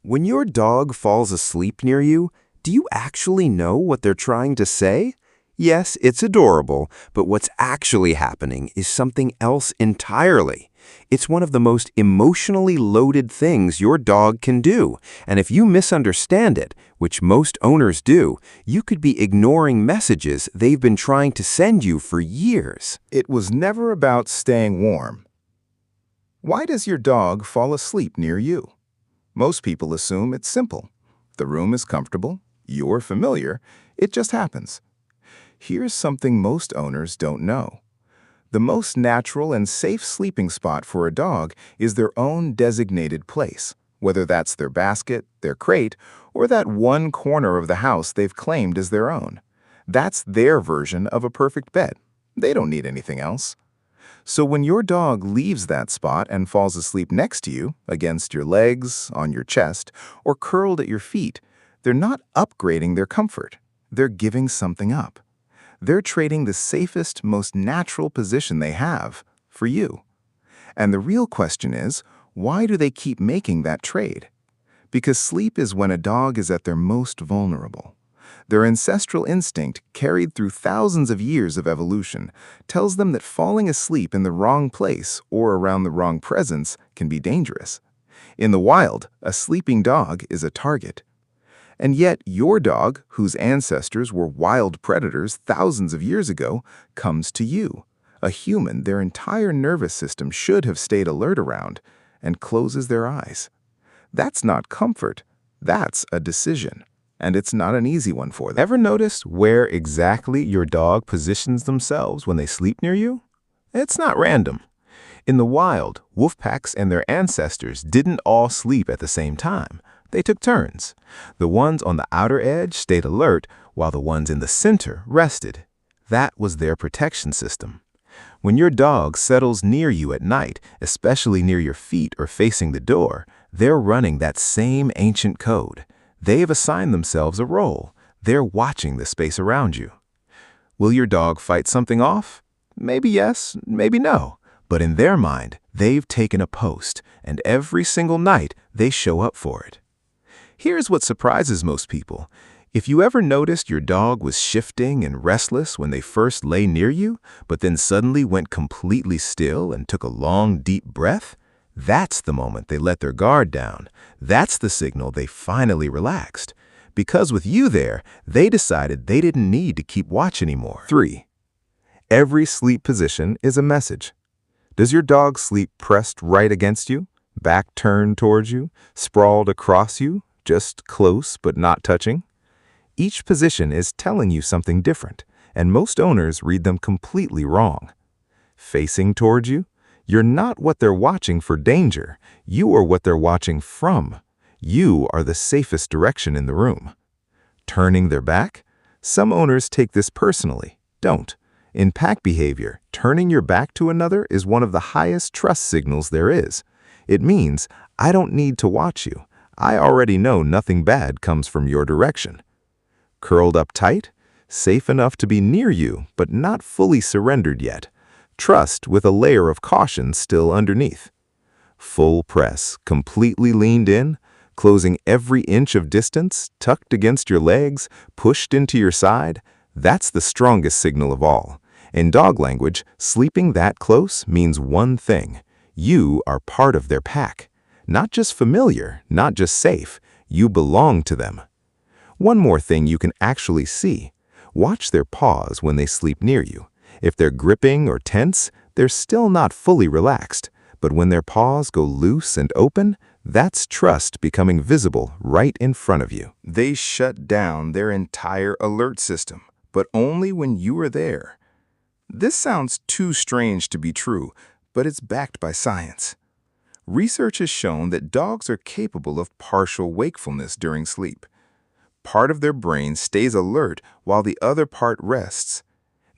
When your dog falls asleep near you, do you actually know what they're trying to say? Yes, it's adorable, but what's actually happening is something else entirely. It's one of the most emotionally loaded things your dog can do, and if you misunderstand it, which most owners do, you could be ignoring messages they've been trying to send you for years. It was never about staying warm. Why does your dog fall asleep near you? Most people assume it's simple. The room is comfortable, you're familiar, it just happens. Here's something most owners don't know. The most natural and safe sleeping spot for a dog is their own designated place, whether that's their basket, their crate, or that one corner of the house they've claimed as their own. That's their version of a perfect bed. They don't need anything else. So when your dog leaves that spot and falls asleep next to you, against your legs, on your chest, or curled at your feet, they're not upgrading their comfort. They're giving something up. They're trading the safest, most natural position they have for you. And the real question is, why do they keep making that trade? Because sleep is when a dog is at their most vulnerable. Their ancestral instinct, carried through thousands of years of evolution, tells them that falling asleep in the wrong place or around the wrong presence can be dangerous. In the wild, a sleeping dog is a target. And yet your dog, whose ancestors were wild predators thousands of years ago, comes to you, a human their entire nervous system should have stayed alert around, and closes their eyes. That's not comfort, that's a decision. And it's not an easy one for them. Ever noticed where exactly your dog positions themselves when they sleep near you? It's not random. In the wild, wolf packs and their ancestors didn't all sleep at the same time. They took turns. The ones on the outer edge stayed alert, while the ones in the center rested. That was their protection system. When your dog settles near you at night, especially near your feet or facing the door, they're running that same ancient code. They've assigned themselves a role. They're watching the space around you. Will your dog fight something off? Maybe yes, maybe no. But in their mind, they've taken a post, and every single night they show up for it. Here's what surprises most people. If you ever noticed your dog was shifting and restless when they first lay near you, but then suddenly went completely still and took a long, deep breath, that's the moment they let their guard down. That's the signal they finally relaxed. Because with you there, they decided they didn't need to keep watch anymore. 3. Every sleep position is a message. Does your dog sleep pressed right against you, back turned towards you, sprawled across you, just close but not touching? Each position is telling you something different, and most owners read them completely wrong. Facing towards you? You're not what they're watching for danger. You are what they're watching from. You are the safest direction in the room. Turning their back? Some owners take this personally. Don't. In pack behavior, turning your back to another is one of the highest trust signals there is. It means, I don't need to watch you. I already know nothing bad comes from your direction. Curled up tight? Safe enough to be near you, but not fully surrendered yet. Trust with a layer of caution still underneath. Full press, completely leaned in, closing every inch of distance, tucked against your legs, pushed into your side, that's the strongest signal of all. In dog language, sleeping that close means one thing. You are part of their pack. Not just familiar, not just safe, you belong to them. One more thing you can actually see. Watch their paws when they sleep near you. If they're gripping or tense, they're still not fully relaxed. But when their paws go loose and open, that's trust becoming visible right in front of you. They shut down their entire alert system, but only when you are there. This sounds too strange to be true, but it's backed by science. Research has shown that dogs are capable of partial wakefulness during sleep. Part of their brain stays alert while the other part rests.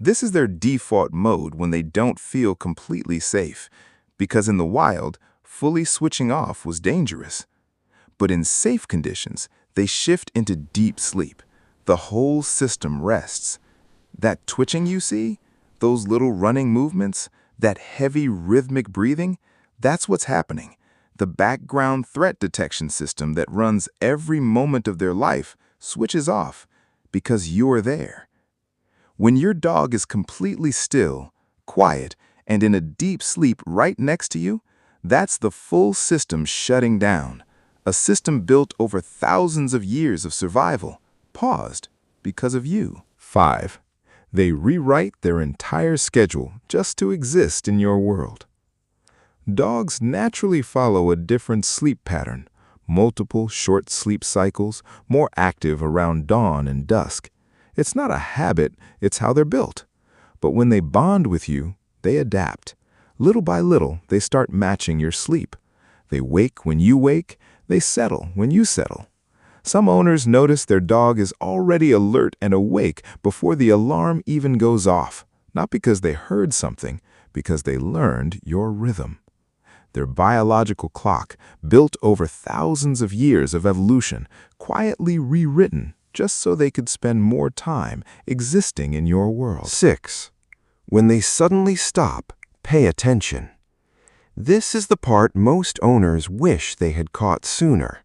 This is their default mode when they don't feel completely safe, because in the wild, fully switching off was dangerous. But in safe conditions, they shift into deep sleep. The whole system rests. That twitching you see, those little running movements, that heavy rhythmic breathing, that's what's happening. The background threat detection system that runs every moment of their life switches off because you're there. When your dog is completely still, quiet, and in a deep sleep right next to you, that's the full system shutting down. A system built over thousands of years of survival, paused because of you. 5. They rewrite their entire schedule just to exist in your world. Dogs naturally follow a different sleep pattern, multiple short sleep cycles, more active around dawn and dusk. It's not a habit, it's how they're built. But when they bond with you, they adapt. Little by little, they start matching your sleep. They wake when you wake, they settle when you settle. Some owners notice their dog is already alert and awake before the alarm even goes off, not because they heard something, because they learned your rhythm. Their biological clock, built over thousands of years of evolution, quietly rewritten just so they could spend more time existing in your world. 6. When they suddenly stop, pay attention. This is the part most owners wish they had caught sooner.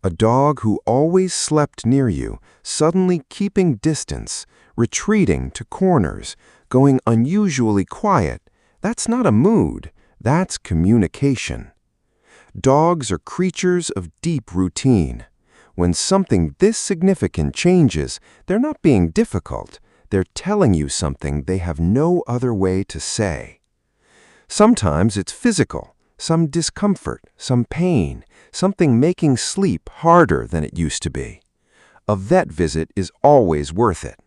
A dog who always slept near you, suddenly keeping distance, retreating to corners, going unusually quiet, that's not a mood, that's communication. Dogs are creatures of deep routine. When something this significant changes, they're not being difficult. They're telling you something they have no other way to say. Sometimes it's physical, some discomfort, some pain, something making sleep harder than it used to be. A vet visit is always worth it.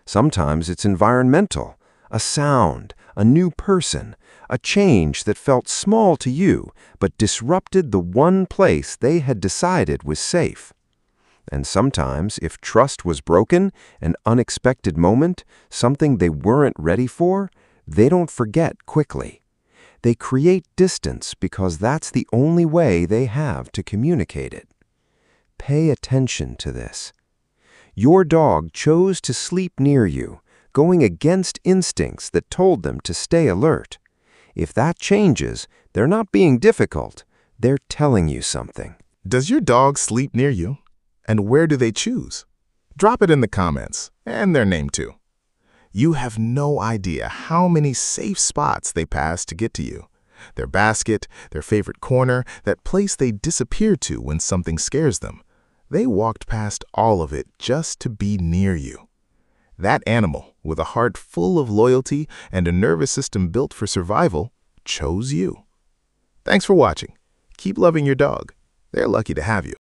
Sometimes it's environmental, a sound, a new person, a change that felt small to you but disrupted the one place they had decided was safe. And sometimes, if trust was broken, an unexpected moment, something they weren't ready for, they don't forget quickly. They create distance because that's the only way they have to communicate it. Pay attention to this. Your dog chose to sleep near you, going against instincts that told them to stay alert. If that changes, they're not being difficult, they're telling you something. Does your dog sleep near you? And where do they choose? Drop it in the comments, and their name too. You have no idea how many safe spots they pass to get to you. Their basket, their favorite corner, that place they disappear to when something scares them. They walked past all of it just to be near you. That animal, with a heart full of loyalty and a nervous system built for survival, chose you. Thanks for watching. Keep loving your dog. They're lucky to have you.